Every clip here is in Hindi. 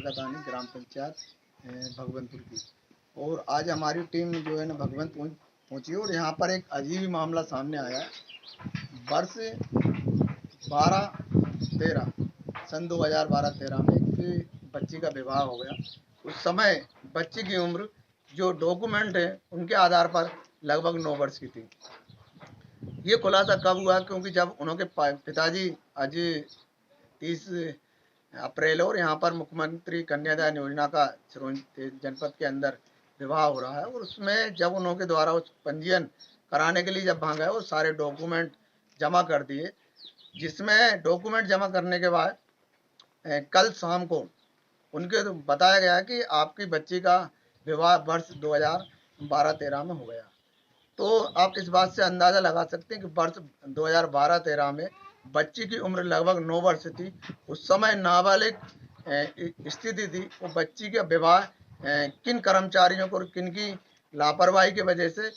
कतानी ग्राम पंचायत भगवंतपुर की। और आज हमारी टीम जो है ना भगवंत पहुंची और यहाँ पर एक अजीब ही मामला सामने आया है। वर्ष 12-13 सन 2012-13 में एक बच्ची का विवाह हो गया। उस समय बच्ची की उम्र जो डॉक्यूमेंट है उनके आधार पर लगभग 9 वर्ष की थी। ये खुलासा कब हुआ, क्योंकि जब उनके पिताजी आज 30 अप्रैल और यहाँ पर मुख्यमंत्री कन्यादान योजना का जनपद के अंदर विवाह हो रहा है और उसमें जब उनके द्वारा उस पंजीयन कराने के लिए जब वहाँ गए वो सारे डॉक्यूमेंट जमा कर दिए, जिसमें डॉक्यूमेंट जमा करने के बाद कल शाम को उनके बताया गया कि आपकी बच्ची का विवाह वर्ष 2012-13 में हो गया। तो आप इस बात से अंदाज़ा लगा सकते हैं कि वर्ष 2012-13 में बच्ची की उम्र लगभग 9 वर्ष थी। उस समय नाबालिग स्थिति थी। वो बच्ची का विवाह किन कर्मचारियों को और किन की लापरवाही की वजह से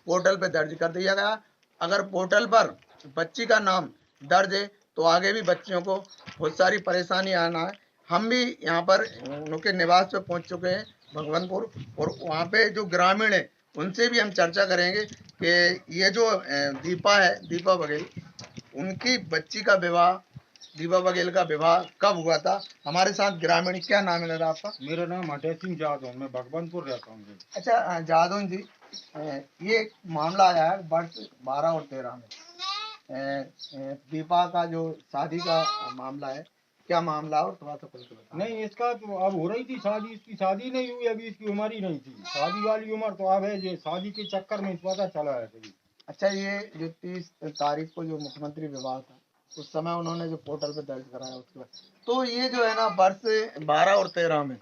पोर्टल पर दर्ज कर दिया गया। अगर पोर्टल पर बच्ची का नाम दर्ज है तो आगे भी बच्चियों को बहुत सारी परेशानी आना है। हम भी यहाँ पर उनके निवास पे पहुँच चुके हैं भगवंतपुर, और वहाँ पे जो ग्रामीण है उनसे भी हम चर्चा करेंगे कि ये जो दीपा है, दीपा बघेल, उनकी बच्ची का विवाह, दीपा बघेल का विवाह कब हुआ था। हमारे साथ ग्रामीण, क्या नाम है दादा आपका? मेरा नाम हटे सिंह जादव, मैं भगवानपुर रहता हूँ। अच्छा जादव जी, ये मामला आया है वर्ष 12 और 13 में दीपा का जो शादी का मामला है, क्या मामला और थोड़ा सा कुछ बताओ। नहीं, इसका तो अब हो रही थी शादी, इसकी शादी नहीं हुई, अभी इसकी उम्र ही नहीं थी। शादी वाली उम्र तो अब है, जो शादी के चक्कर में पता चला है कभी। अच्छा, ये जो 30 तारीख को जो मुख्यमंत्री विवाह था उस समय उन्होंने जो पोर्टल पे दर्ज कराया उसके बाद, तो ये जो है ना वर्ष 12 और 13 में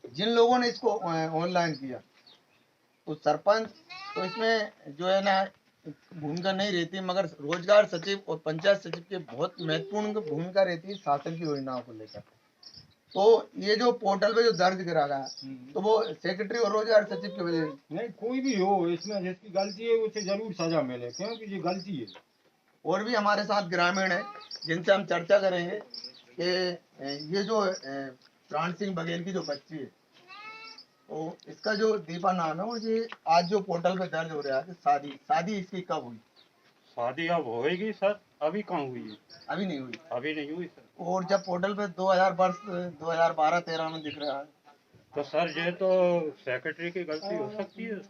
जिन लोगों ने इसको ऑनलाइन किया तो सरपंच तो इसमें जो है ना भूमिका नहीं रहती, मगर रोजगार सचिव और पंचायत सचिव की बहुत महत्वपूर्ण भूमिका रहती है शासन की योजनाओं को लेकर। तो ये जो पोर्टल पे जो दर्ज करा गया तो वो सेक्रेटरी और रोजगार सचिव की वजह नहीं, कोई भी हो इसमें जिसकी गलती है उसे जरूर सजा मिले, क्योंकि ये गलती है। और भी हमारे साथ ग्रामीण है जिनसे हम चर्चा करेंगे कि ये जो प्राण सिंह बघेल की जो बच्ची है, तो इसका जो दीपा नाम है, और ये आज जो पोर्टल पे दर्ज हो रहा है कि शादी इसकी कब हुई? शादी अब होएगी सर, अभी कहाँ हुई है? अभी नहीं हुई। अभी नहीं हुई सर। और जब पोर्टल पे 2012-13 में दिख रहा है तो सर ये तो सेक्रेटरी की गलती हो सकती है।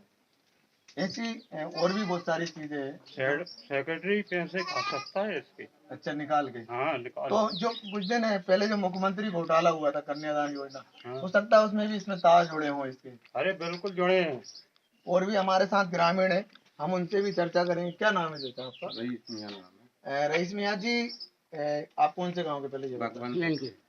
ऐसी और भी बहुत सारी चीजें हैं। सेक्रेटरी पैसे खा सकता है इसके। अच्छा, निकाल के। हाँ, निकाल। तो जो कुछ दिन पहले जो मुख्यमंत्री घोटाला हुआ था कन्यादान योजना, हाँ। हो सकता है उसमें भी इसमें तार जुड़े हों इसके। अरे बिल्कुल जुड़े हैं। और भी हमारे साथ ग्रामीण है, हम उनसे भी चर्चा करेंगे। क्या नाम है बेटा आपका? रईस मियां नाम है। रईस मियां जी, आप कौन से गांव के पहले? भगवान।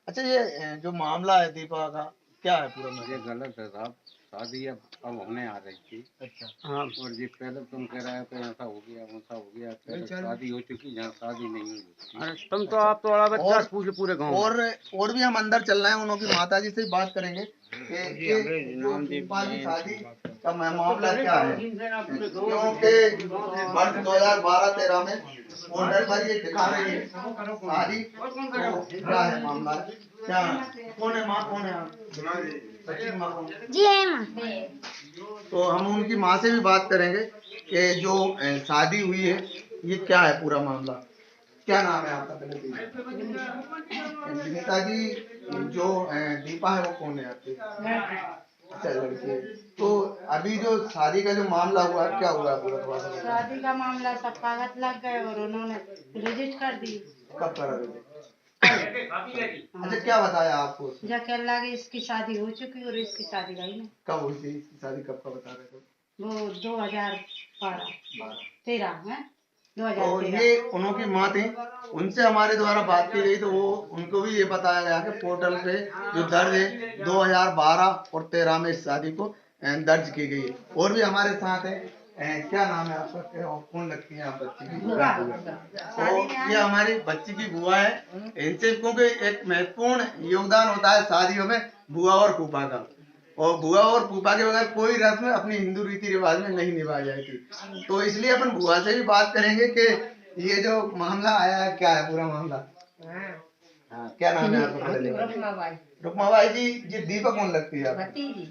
अच्छा, ये जो मामला है दीपा का, क्या है पूरा? ये गलत है साहब, शादी अब होने आ रही थी। अच्छा, हाँ। और ये पहले तुम कह रहे थे ऐसा हो गया वैसा हो गया, पहले शादी हो चुकी, जहाँ शादी नहीं हुई। अरे तुम तो आप तो बच्चा पूछ पूरे गांव। और भी हम अंदर चल रहे हैं, उनकी माता जी से बात करेंगे कि दीपा की शादी का मामला क्या है, क्योंकि वर्ष 2012-13 में पोर्टल पर ये दिखा रही है शादी, तो क्या है मामला, क्या कौन है माँ, कौन है बच्ची की माँ कौन है? जी है माँ। तो हम उनकी माँ से भी बात करेंगे कि जो शादी हुई है ये क्या है पूरा मामला। क्या नाम है आपका? विनीता जी, जो दीपा है वो कौन है आपकी? अच्छा, लड़की है। तो अभी जो शादी का जो मामला हुआ, क्या हुआ पूरा? शादी का मामला सब कागज लग गए और उन्होंने रजिस्टर कर दी। कब करा? अच्छा, क्या बताया आपको? जब कह लगे इसकी शादी हो चुकी और इसकी शादी रही नहीं। कब हुई थी इसकी शादी, कब का बता रहे थे? वो 2012-13 में। तो ये उनकी माँ थी, उनसे हमारे द्वारा बात की गई तो वो उनको भी ये बताया गया कि पोर्टल पे जो दर्ज है 2012 और 13 में इस शादी को दर्ज की गई है। और भी हमारे साथ है, क्या नाम है आपका, कौन लगती है आप बच्ची की? तो ये हमारी बच्ची की बुआ है। इनसे क्योंकि एक महत्वपूर्ण योगदान होता है शादियों में बुआ और फूफा का, और बुआ और फूफा के बगैर कोई रस्म अपनी हिंदू रीति रिवाज में नहीं निभाई जाती। तो इसलिए अपन बुआ से भी बात करेंगे कि ये जो मामला आया है क्या है पूरा मामला। हाँ, क्या नाम है आपका? रुकमाबाई रुकमाबाई जी, ये दीपा कौन लगती है आपको? भतीजी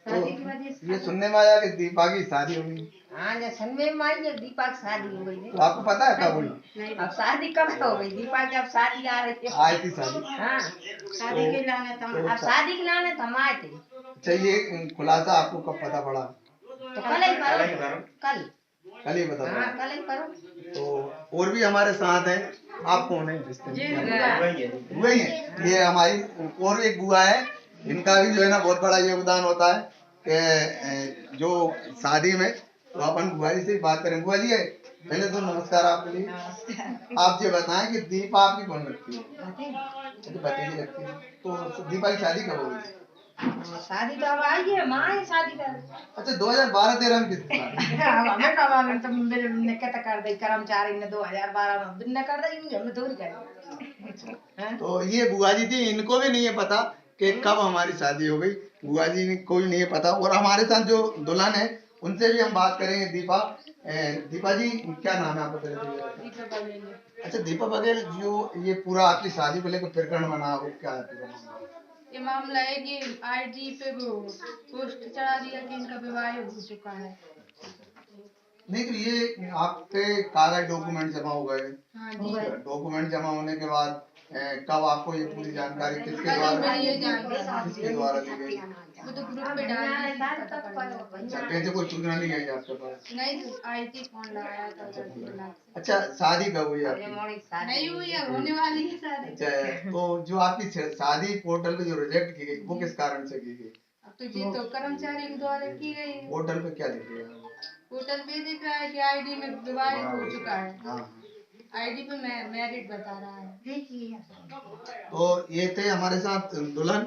तो शादी की वजह से ये सुनने में आया कि दीपा की शादी होगी, हाँ जब सनवे में आई जब दीपा की शादी हो गई तो आपको पता है कब हुई? नहीं अब शादी कब हो गई दीपा की अब शादी आ रही है आई थी शादी। हाँ शादी के लाने तो अब शादी के लाने तो हम आए थे अच्छा, ये खुलासा आपको कब पता पड़ा? तो कल ही करो कल कल ही पता हाँ पड़ा। कल ही करो तो और भी हमारे साथ हैं, आप कौन है रिश्ते जी, में? बुआ। बुआ ही हैं। ये हमारी और एक बुआ है, इनका भी जो है ना बहुत बड़ा योगदान होता है कि जो शादी में, तो अपन बुआ जी से ही बात करें। बुआ जी पहले तो नमस्कार आपके लिए। आप ये बताएं कि दीपा आपकी कौन लगती है? तो भतीजी लगती है। तो दीपा की शादी कब होगी? शादी तो अब आई है माँ है शादी कर अच्छा, 2012-13 में कितनी साल? हमें कब आने तो मेरे ने क्या कर दे कर्मचारी ने 2012 में दिन कर दे हमने दूर कर तो ये बुआ जी थी, इनको भी नहीं है पता कि कब हमारी शादी हो गई। बुआ जी ने कोई नहीं है पता। और हमारे साथ जो दुल्हन है उनसे भी हम बात करेंगे। दीपा जी, क्या नाम है आपका? पहले अच्छा, दीपा बघेल, जो ये पूरा आपकी शादी को लेकर प्रकरण बना, वो क्या है पूरा मामला? ये मामला है कि आईडी पे वो पोस्ट चढ़ा दिया कि इनका विवाह हो चुका है। नहीं, तो ये आपके कागज डॉक्यूमेंट जमा हो गए। हाँ जी, डॉक्यूमेंट जमा होने के बाद कब आपको ये पूरी जानकारी किसके द्वारा ये जानकारी किसके द्वारा दी गई? वो तो ग्रुप पे डाल दी थी, पता कर लिया। अच्छा, कैसे कोई सूचना नहीं आई आपके पास? नहीं आई थी, फोन लगाया था लड़की को लाके। अच्छा, शादी कब हुई आपकी? नहीं हुई है, होने वाली है शादी। अच्छा, तो जो आपकी शादी पोर्टल पे जो रिजेक्ट की गई, वो किस कारण से की गई? अब तो ये तो कर्मचारी के द्वारा की गई है। पोर्टल पे क्या दिख रहा है? पोर्टल पे दिख रहा है कि आईडी में विवाह हो चुका है। हाँ, आईडी पे मैरिड बता रहा है। तो ये थे हमारे साथ दुल्हन,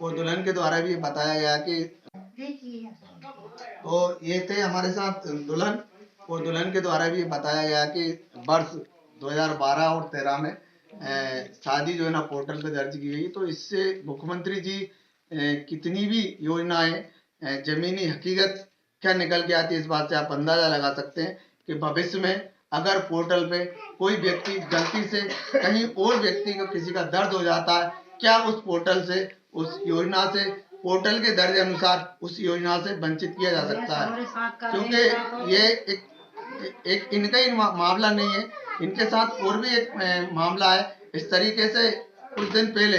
और दुल्हन के द्वारा भी बताया गया कि तो ये थे हमारे साथ दुल्हन, और दुल्हन के द्वारा भी बताया गया कि वर्ष 2012 और 13 में शादी जो है ना पोर्टल पे दर्ज की गई। तो इससे मुख्यमंत्री जी कितनी भी योजनाएं जमीनी हकीकत क्या निकल के आती है, इस बात से आप अंदाजा लगा सकते हैं कि भविष्य में अगर पोर्टल पे कोई व्यक्ति गलती से कहीं और व्यक्ति को किसी का दर्द हो जाता है, क्या उस पोर्टल से, उस योजना से, पोर्टल के दर्ज अनुसार उस योजना से वंचित किया जा सकता है? क्योंकि ये एक इनका ही मामला नहीं है, इनके साथ और भी एक मामला है। इस तरीके से कुछ दिन पहले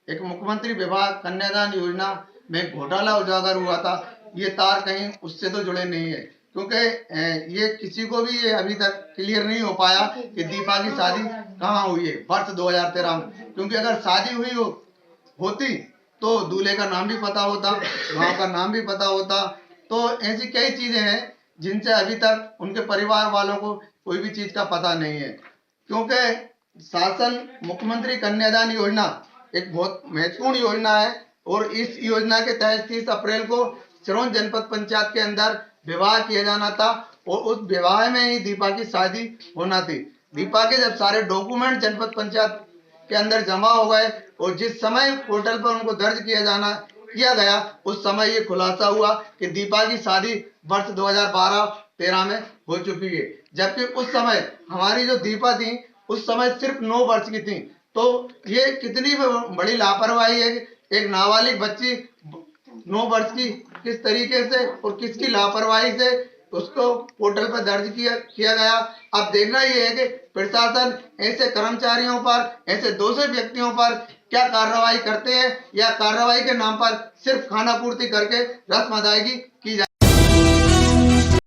एक मुख्यमंत्री विभाग कन्यादान योजना में घोटाला उजागर हुआ था। ये तार कहीं उससे तो जुड़े नहीं है, क्योंकि ये किसी को भी ये अभी तक क्लियर नहीं हो पाया कि दीपा की शादी कहाँ हुई है वर्ष 2013 में। क्योंकि अगर शादी हुई होती तो दूल्हे का नाम भी पता होता, गांव का नाम भी पता होता। तो ऐसी कई चीजें हैं जिनसे अभी तक उनके परिवार वालों को कोई भी चीज का पता नहीं है। क्योंकि शासन मुख्यमंत्री कन्यादान योजना एक बहुत महत्वपूर्ण योजना है, और इस योजना के तहत 30 अप्रैल को सिरोंज जनपद पंचायत के अंदर विवाह किया जाना था, और उस विवाह में ही दीपा की शादी होना थी। दीपा के जब सारे डॉक्यूमेंट जनपद पंचायत के अंदर जमा हो गए, और जिस समय पोर्टल पर उनको दर्ज किया गया, उस समय ये खुलासा हुआ कि दीपा की शादी वर्ष 2012-13 में हो चुकी है। जबकि उस समय हमारी जो दीपा थी उस समय सिर्फ 9 वर्ष की थी। तो ये कितनी बड़ी लापरवाही है कि एक नाबालिग बच्ची 9 वर्ष की किस तरीके से और किसकी लापरवाही से उसको पोर्टल पर दर्ज किया गया। अब देखना ये है कि प्रशासन ऐसे कर्मचारियों पर, ऐसे दोषी व्यक्तियों पर क्या कार्रवाई करते हैं, या कार्रवाई के नाम पर सिर्फ खाना पूर्ति करके रस्म अदायगी की जाए।